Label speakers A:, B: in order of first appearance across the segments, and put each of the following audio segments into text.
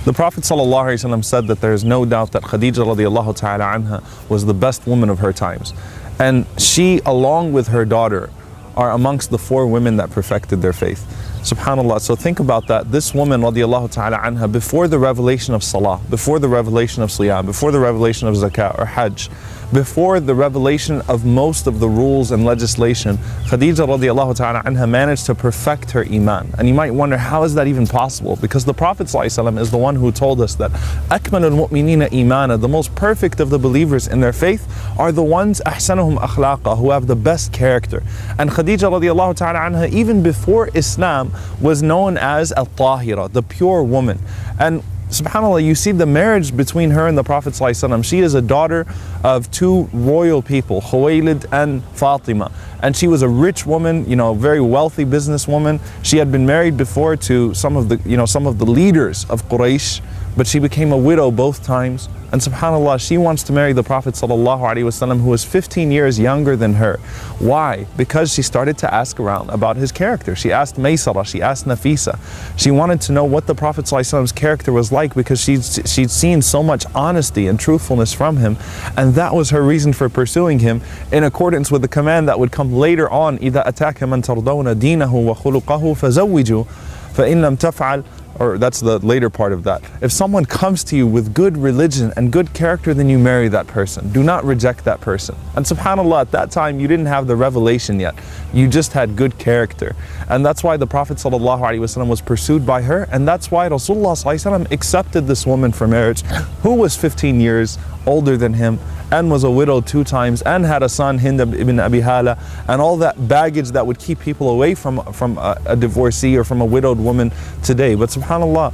A: The Prophet ﷺ said that there is no doubt that Khadija radiallahu ta'ala anha was the best woman of her times. And she, along with her daughter, are amongst the 4 women that perfected their faith. SubhanAllah. So think about that. This woman radiallahu ta'ala anha, before the revelation of Salah, before the revelation of Siyam, before the revelation of Zakah or Hajj, before the revelation of most of the rules and legislation, Khadija radiallahu ta'ala anha managed to perfect her iman. And you might wonder, how is that even possible? Because the Prophet ﷺ is the one who told us that أَكْمَلُ الْمُؤْمِنِينَ إِيمَانًا, the most perfect of the believers in their faith are the ones أَحْسَنُهُمْ أَخْلَاقًا, who have the best character. And Khadija radiallahu ta'ala anha, even before Islam, was known as al-Tahira, the pure woman. And SubhanAllah, you see the marriage between her and the Prophet ﷺ. She is a daughter of 2 royal people, Khuwaylid and Fatima. And she was a rich woman, a very wealthy businesswoman. She had been married before to some of the leaders of Quraysh, but she became a widow both times. And SubhanAllah, she wants to marry the Prophet ﷺ, who is 15 years younger than her. Why? Because she started to ask around about his character. She asked Maysara, she asked Nafisa. She wanted to know what the Prophet ﷺ's character was like, because she'd seen so much honesty and truthfulness from him. And that was her reason for pursuing him, in accordance with the command that would come later on, إِذَا أَتَاكَ مَنْ تَرْضَوْنَ دِينَهُ وَخُلُقَهُ فَزَوِّجُوا فَإِنْ لَمْ تَفْعَلْ. Or that's the later part of that. If someone comes to you with good religion and good character, then you marry that person. Do not reject that person. And SubhanAllah, at that time you didn't have the revelation yet. You just had good character. And that's why the Prophet ﷺ was pursued by her. And that's why Rasulullah ﷺ accepted this woman for marriage, who was 15 years older than him, and was a widow 2 times, and had a son, Hind ibn Abi Hala, and all that baggage that would keep people away from a divorcee or from a widowed woman today. But SubhanAllah,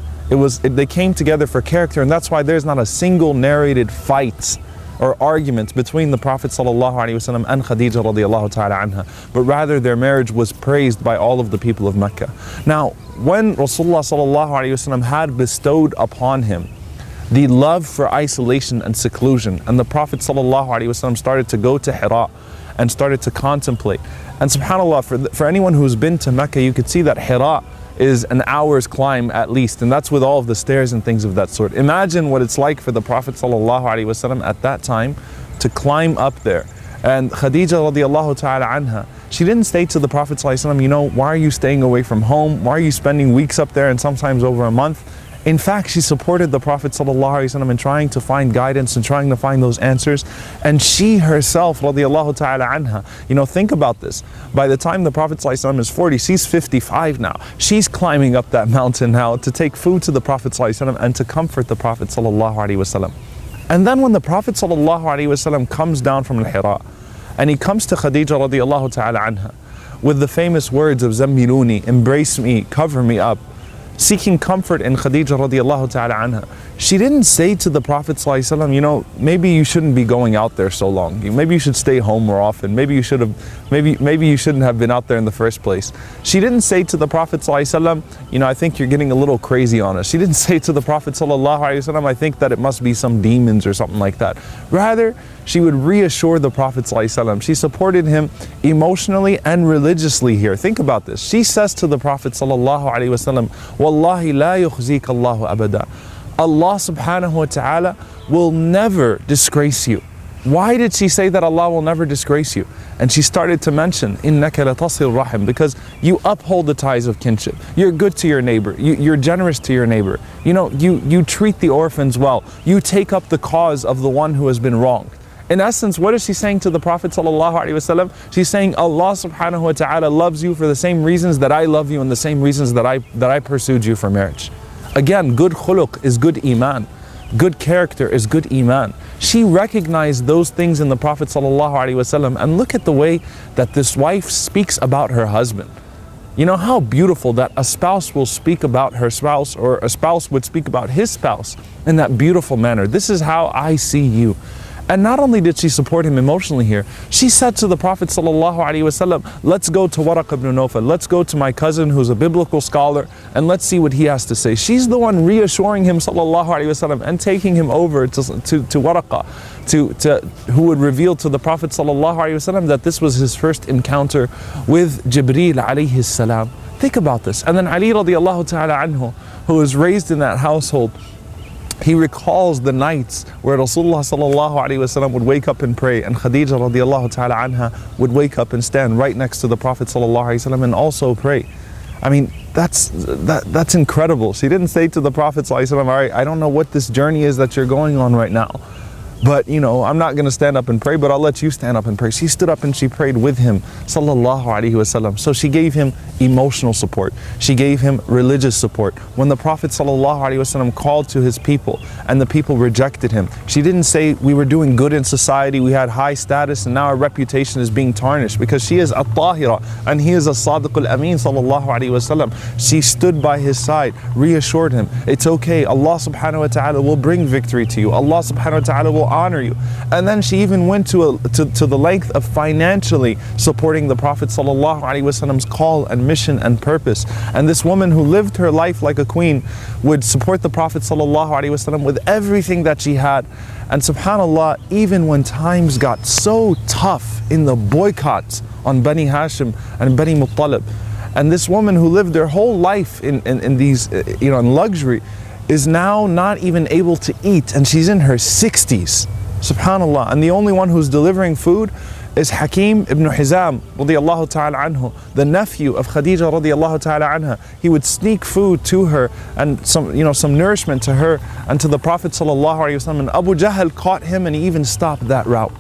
A: they came together for character, and that's why there's not a single narrated fight or argument between the Prophet ﷺ and Khadija radiallahu ta'ala anha, but rather their marriage was praised by all of the people of Mecca. Now, when Rasulullah ﷺ had bestowed upon him the love for isolation and seclusion, and the Prophet ﷺ started to go to Hira and started to contemplate. And SubhanAllah, for anyone who's been to Mecca, you could see that Hira is an hour's climb at least, and that's with all of the stairs and things of that sort. Imagine what it's like for the Prophet ﷺ at that time to climb up there. And Khadija radiallahu ta'ala anha, she didn't say to the Prophet ﷺ, why are you staying away from home? Why are you spending weeks up there and sometimes over a month? In fact, she supported the Prophet ﷺ in trying to find guidance and trying to find those answers. And she herself, radiallahu ta'ala anha, think about this. By the time the Prophet ﷺ is 40, she's 55 now. She's climbing up that mountain now to take food to the Prophet ﷺ and to comfort the Prophet ﷺ. And then when the Prophet ﷺ comes down from Al-Hira, and he comes to Khadija radiallahu ta'ala anha with the famous words of Zammiluni, embrace me, cover me up, seeking comfort in Khadija radiallahu ta'ala anha, she didn't say to the Prophet ﷺ, maybe you shouldn't be going out there so long. Maybe you should stay home more often. Maybe you shouldn't have been out there in the first place. She didn't say to the Prophet ﷺ, I think you're getting a little crazy on us. She didn't say to the Prophet ﷺ, I think that it must be some demons or something like that. Rather, she would reassure the Prophet ﷺ. She supported him emotionally and religiously here. Think about this. She says to the Prophet ﷺ, Wallahi la yukhzika Allahu abada. Allah subhanahu wa ta'ala will never disgrace you. Why did she say that Allah will never disgrace you? And she started to mention, إِنَّكَ لَتَصِلُ rahim, because you uphold the ties of kinship. You're good to your neighbor. You're generous to your neighbor. You treat the orphans well. You take up the cause of the one who has been wronged. In essence, what is she saying to the Prophet ﷺ? She's saying Allah subhanahu wa ta'ala loves you for the same reasons that I love you and the same reasons that I pursued you for marriage. Again, good khuluq is good iman. Good character is good iman. She recognized those things in the Prophet ﷺ, and look at the way that this wife speaks about her husband. How beautiful that a spouse will speak about her spouse, or a spouse would speak about his spouse in that beautiful manner. This is how I see you. And not only did she support him emotionally here, she said to the Prophet ﷺ, let's go to Waraq ibn Nawfal, let's go to my cousin who's a biblical scholar, and let's see what he has to say. She's the one reassuring him ﷺ and taking him over to Waraqa, who would reveal to the Prophet ﷺ that this was his first encounter with Jibreel alayhi salam. Think about this. And then Ali radiallahu ta'ala anhu, who was raised in that household, He recalls the nights where Rasulullah sallallahu alaihi wasallam would wake up and pray, and Khadija radiallahu ta'ala anha would wake up and stand right next to the Prophet sallallahu alaihi wasallam and also pray. I mean, that's incredible. She didn't say to the Prophet sallallahu alaihi wasallam, all right, I don't know what this journey is that you're going on right now, but I'm not going to stand up and pray, but I'll let you stand up and pray. She stood up and she prayed with him, sallallahu alaihi wasallam. So she gave him emotional support. She gave him religious support. When the Prophet sallallahu alaihi wasallam called to his people and the people rejected him, she didn't say we were doing good in society, we had high status, and now our reputation is being tarnished, because she is at-tahira and he is a sadiq al-amin sallallahu alaihi wasallam. She stood by his side, reassured him, it's okay, Allah subhanahu wa ta'ala will bring victory to you, Allah subhanahu wa ta'ala will honor you. And then she even went to the length of financially supporting the Prophet sallallahu alaihi wasallam's call and mission and purpose. And this woman who lived her life like a queen would support the Prophet sallallahu alaihi wasallam with everything that she had. And subhanallah, even when times got so tough in the boycotts on Bani Hashim and Bani Muttalib, and this woman who lived their whole life in these in luxury, is now not even able to eat, and she's in her 60s, subhanallah. And the only one who's delivering food is Hakim ibn Hizam radiyallahu ta'ala anhu, the nephew of Khadija radiyallahu ta'ala anha. He would sneak food to her and some nourishment to her and to the Prophet sallallahu alaihi wasallam. And Abu Jahl caught him and he even stopped that route.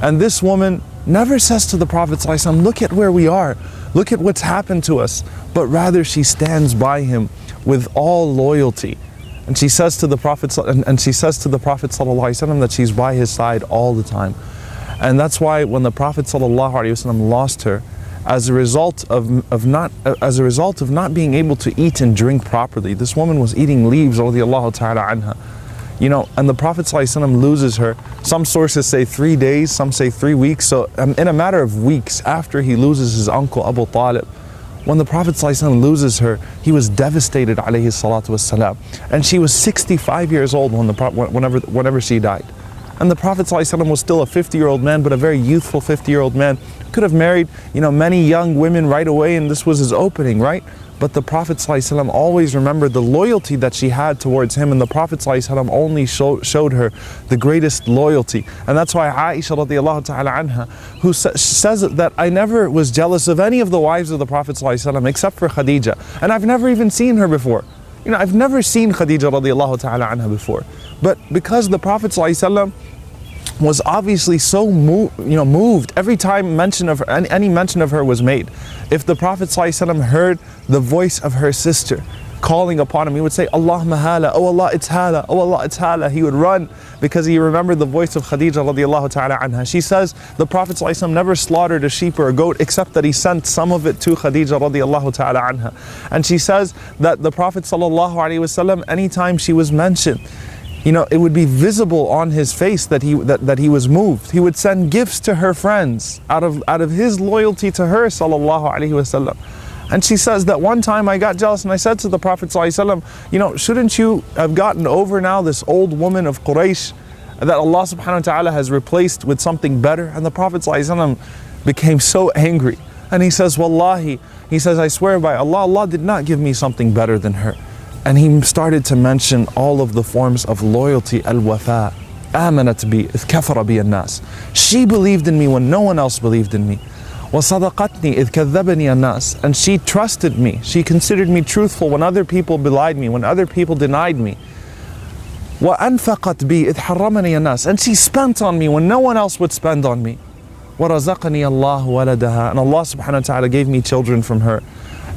A: And this woman never says to the Prophet sallallahu alaihi wasallam, look at where we are, look at what's happened to us, but rather she stands by him with all loyalty. And she says to the Prophet sallallahu alaihi wasallam that she's by his side all the time. And that's why when the Prophet sallallahu alaihi wasallam lost her, as a result of not being able to eat and drink properly, this woman was eating leaves radiyallahu ta'ala anha. And the Prophet sallallahu alaihi wasallam loses her. Some sources say 3 days, some say 3 weeks. So in a matter of weeks after he loses his uncle Abu Talib, when the Prophet ﷺ loses her, he was devastated, alayhi salatu wassalam. And she was 65 years old whenever she died. And the Prophet ﷺ was still a 50-year-old man, but a very youthful 50-year-old man. Could have married, many young women right away, and this was his opening, right? But the Prophet ﷺ always remembered the loyalty that she had towards him, and the Prophet ﷺ only showed her the greatest loyalty. And that's why Aisha radiallahu ta'ala anha, who says that I never was jealous of any of the wives of the Prophet ﷺ except for Khadija. And I've never even seen her before. I've never seen Khadija radiallahu ta'ala anha before. But because the Prophet ﷺ was obviously so moved every time any mention of her was made. If the Prophet ﷺ heard the voice of her sister calling upon him, he would say, Allahumma hala, oh Allah, it's hala, oh Allah, it's hala. He would run because he remembered the voice of Khadija radiallahu ta'ala anha. She says the Prophet ﷺ never slaughtered a sheep or a goat except that he sent some of it to Khadija radiallahu ta'ala anha. And she says that the Prophet ﷺ, anytime she was mentioned, it would be visible on his face that he was moved. He would send gifts to her friends out of his loyalty to her, sallallahu alaihi wasallam. And she says that one time I got jealous and I said to the Prophet sallallahu alaihi wasallam, shouldn't you have gotten over now this old woman of Quraysh that Allah subhanahu wa ta'ala has replaced with something better? And the Prophet sallallahu alaihi wasallam became so angry. And he says, Wallahi, he says, I swear by Allah, Allah did not give me something better than her. And he started to mention all of the forms of loyalty, al-wafa. آمنت بي إذ كفر بي الناس. She believed in me when no one else believed in me. وصدقتني إذ كذبني الناس. And she trusted me. She considered me truthful when other people belied me, when other people denied me. وأنفقت بي إذ حرمني الناس. And she spent on me when no one else would spend on me. ورزقني الله ولدها. And Allah subhanahu wa ta'ala gave me children from her.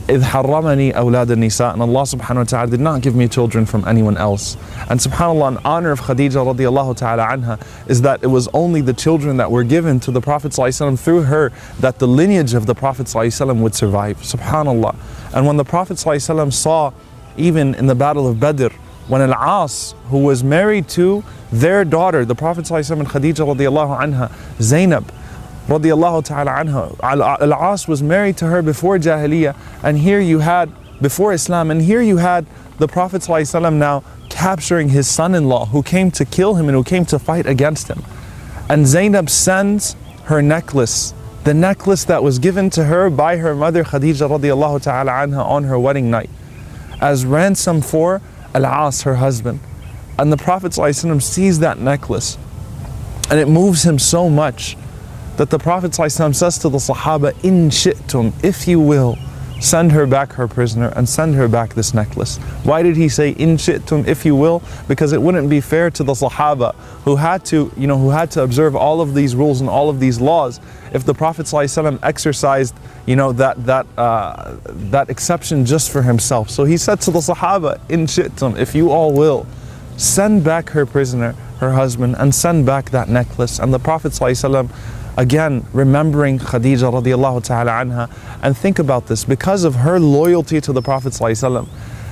A: إذ حرمني أولاد النساء. And Allah subhanahu wa ta'ala did not give me children from anyone else. And subhanAllah, in honor of Khadija radiallahu ta'ala anha, is that it was only the children that were given to the Prophet ﷺ through her that the lineage of the Prophet ﷺ would survive. Subhanallah. And when the Prophet ﷺ saw, even in the Battle of Badr, when Al-As, who was married to their daughter, the Prophet ﷺ and Khadija radiallahu anha, Zainab radiallahu ta'ala anha, Al-As was married to her before Jahiliyyah, and here you had, before Islam, and here you had the Prophet ﷺ now capturing his son-in-law who came to kill him and who came to fight against him. And Zainab sends her necklace, the necklace that was given to her by her mother Khadija radiallahu ta'ala anha on her wedding night, as ransom for Al-As, her husband. And the Prophet ﷺ sees that necklace, and it moves him so much that the Prophet ﷺ says to the Sahaba, "In shi'tum, if you will, send her back her prisoner and send her back this necklace." Why did he say "in shi'tum, if you will"? Because it wouldn't be fair to the Sahaba who had to observe all of these rules and all of these laws if the Prophet ﷺ exercised that exception just for himself. So he said to the Sahaba, "In shi'tum, if you all will, send back her prisoner, her husband, and send back that necklace." And the Prophet ﷺ, again, remembering Khadija radiallahu ta'ala anha, and think about this, because of her loyalty to the Prophet ﷺ,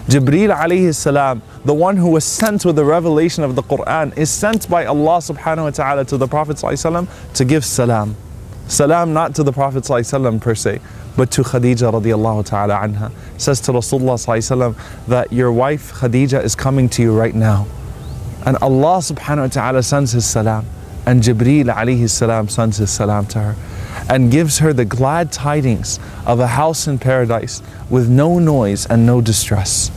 A: Jibreel alayhi salam, the one who was sent with the revelation of the Quran, is sent by Allah subhanahu wa ta'ala to the Prophet ﷺ to give salam. Salam not to the Prophet ﷺ per se, but to Khadija radiallahu ta'ala anha. Says to Rasulullah ﷺ that your wife Khadija is coming to you right now. And Allah subhanahu wa ta'ala sends his salam. And Jibreel alayhi salam sends his salam to her and gives her the glad tidings of a house in paradise with no noise and no distress.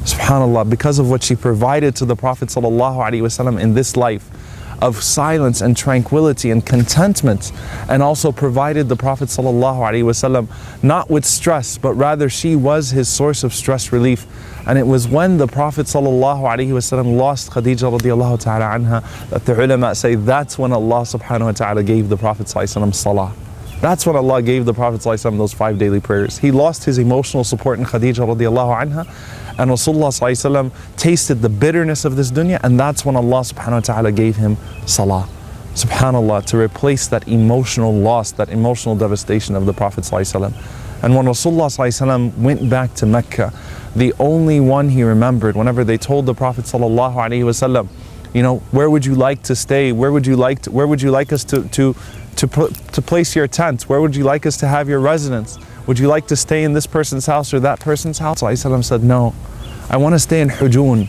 A: SubhanAllah, because of what she provided to the Prophet sallallahu alaihi wasallam in this life of silence and tranquility and contentment, and also provided the Prophet sallallahu alaihi wasallam not with stress, but rather she was his source of stress relief. And it was when the Prophet sallallahu alaihi wasallam lost Khadija radiallahu ta'ala anha that the ulama say that's when Allah subhanahu wa ta'ala gave the Prophet sallallahu alaihi wasallam salah. That's when Allah gave the Prophet sallallahu alaihi wasallam those 5 daily prayers. He lost his emotional support in Khadija radiallahu anha, and Rasulullah sallallahu alaihi wasallam tasted the bitterness of this dunya, and that's when Allah subhanahu wa ta'ala gave him salah. SubhanAllah, to replace that emotional loss, that emotional devastation of the Prophet sallallahu alaihi wasallam. And when Rasulullah sallallahu alaihi wasallam went back to Mecca, the only one he remembered, whenever they told the Prophet sallallahu alaihi wasallam, where would you like to stay? Where would you like us to place your tent? Where would you like us to have your residence? Would you like to stay in this person's house or that person's house? Sallallahu said, no, I want to stay in Hujun,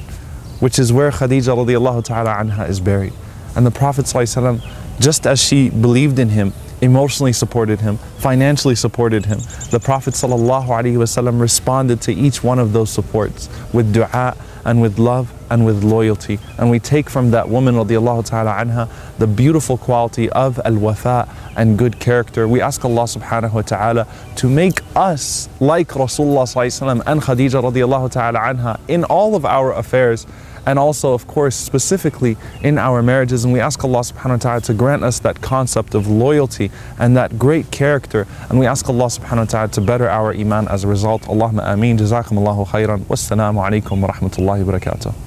A: which is where Khadija radiallahu ta'ala anha is buried. And the Prophet sallallahu, just as she believed in him, emotionally supported him, financially supported him, the Prophet ﷺ responded to each one of those supports with dua and with love and with loyalty. And we take from that woman radiallahu ta'ala anha the beautiful quality of al-wafa and good character. We ask Allah subhanahu wa ta'ala to make us like Rasulullah ﷺ and Khadija radiallahu ta'ala anha in all of our affairs, and also, of course, specifically in our marriages. And we ask Allah subhanahu wa ta'ala to grant us that concept of loyalty and that great character. And we ask Allah subhanahu wa ta'ala to better our iman as a result. Allahumma ameen. Jazakum Allahu khairan. Wassalamu alaikum wa rahmatullahi wa barakatuh.